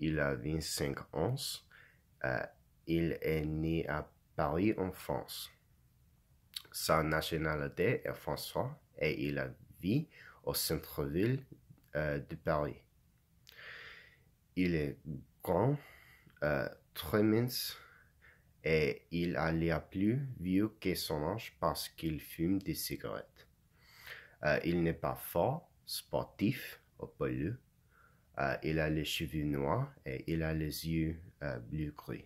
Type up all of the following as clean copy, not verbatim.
il a 25 ans. Euh, il est né à Paris, en France. Sa nationalité est française et il vit au centre-ville de Paris. Il est grand, très mince et il a l'air plus vieux que son âge parce qu'il fume des cigarettes. Il n'est pas fort, sportif ou poilu. Il a les cheveux noirs et il a les yeux bleu-gris.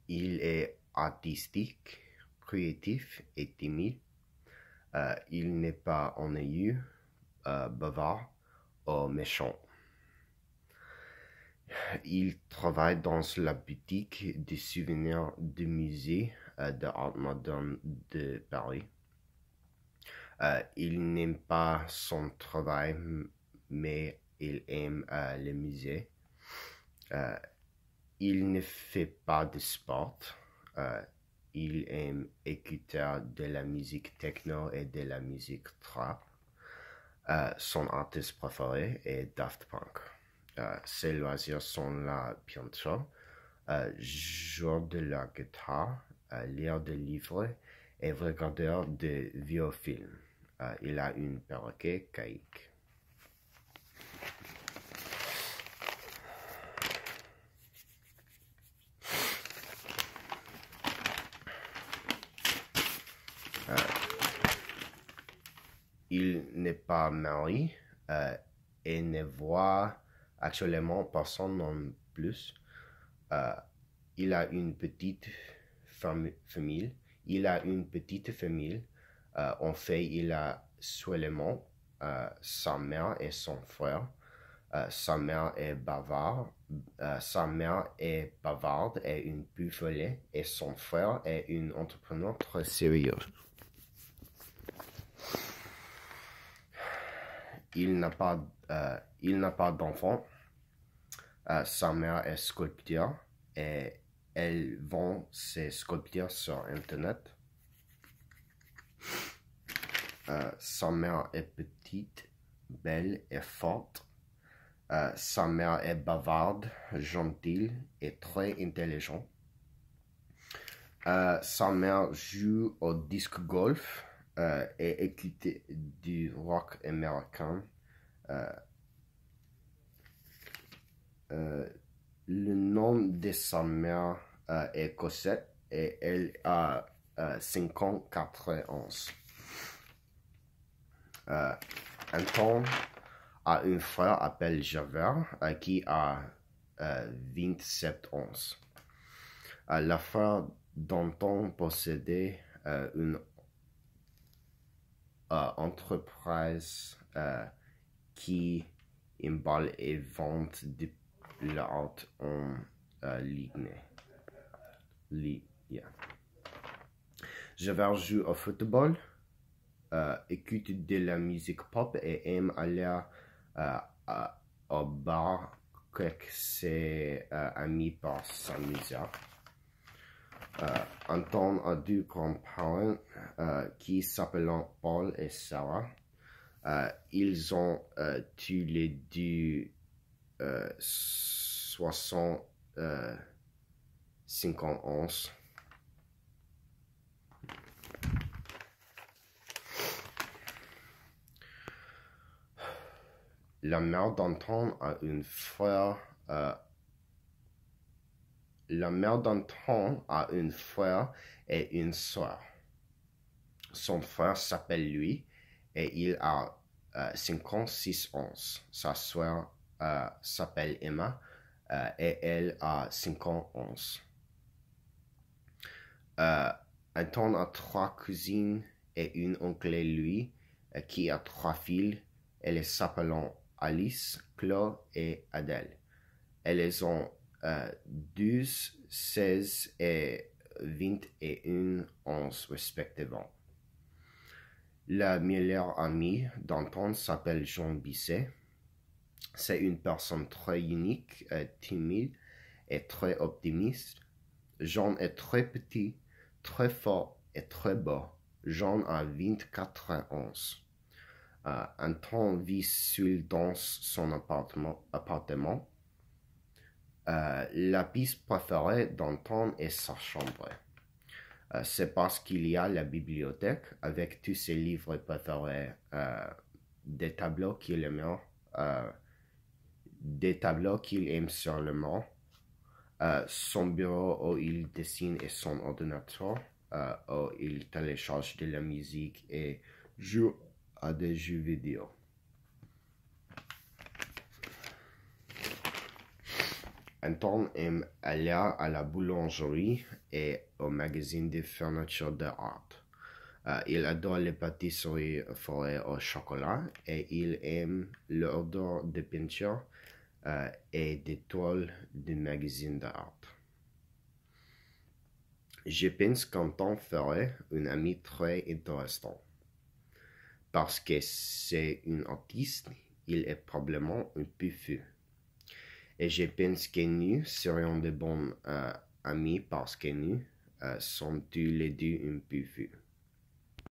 Il est artistique, créatif et timide. Il n'est pas ennuyeux, bavard ou méchant. Il travaille dans la boutique de souvenirs du musée d'art moderne de Paris. Il n'aime pas son travail, mais il aime le musée. Il ne fait pas de sport. Il aime écouter de la musique techno et de la musique trap. Son artiste préféré est Daft Punk. Ses loisirs sont la peinture, jouer de la guitare, lire des livres et regarder des vieux films. Il a une perroquet caïque. Il n'est pas marié et ne voit actuellement personne non plus. Il a une petite famille. En fait, il a seulement sa mère et son frère. Sa mère est bavarde. Et une peu folle. Et son frère est un entrepreneur très sérieux. Il n'a pas d'enfant. Sa mère est sculpteur et elle vend ses sculptures sur Internet. Sa mère est petite, belle et forte. Sa mère est bavarde, gentille et très intelligente. Sa mère joue au disc golf et écoute du rock américain. Le nom de sa mère est Cosette et elle a 54 ans. Anton a un frère appelé Javert qui a 27 ans. La frère d'Anton possédait une entreprise qui emballe et vend de l'art en ligne. Javert joue au football, écoute de la musique pop et aime aller au bar avec ses amis pour s'amuser. Anton a deux grands-parents qui s'appellent Paul et Sarah. Ils ont tous les deux 65 ans. La mère d'Anton a un frère. La mère d'Anton a un frère et une soeur. Son frère s'appelle Louis et il a 56 ans. Sa soeur s'appelle Emma et elle a 50 ans. Anton a 3 cousines et un oncle Louis qui a 3 filles. Elles s'appellent Alice, Chloé et Adèle. Elles ont 12, 16 et 21 ans respectivement. La meilleure amie d'Anton s'appelle Jean Bisset. C'est une personne très unique, timide et très optimiste. Jean est très petit, très fort et très beau. Jean a 24 ans. Anton vit seul dans son appartement. La pièce préférée d'Anton est sa chambre. C'est parce qu'il y a la bibliothèque avec tous ses livres préférés, des tableaux qu'il aime, sur le mur, son bureau où il dessine et son ordinateur où il télécharge de la musique et joue à des jeux vidéo. Anton aime aller à la boulangerie et au magazine de fourniture d'art. Il adore les pâtisseries forées au chocolat et il aime l'odeur de peinture et des toiles du magazine d'art. Je pense qu'Anton ferait un ami très intéressant. Parce que c'est un artiste, il est probablement un peu fou. Et je pense que nous serions de bons amis parce que nous sommes tous les deux un peu fous.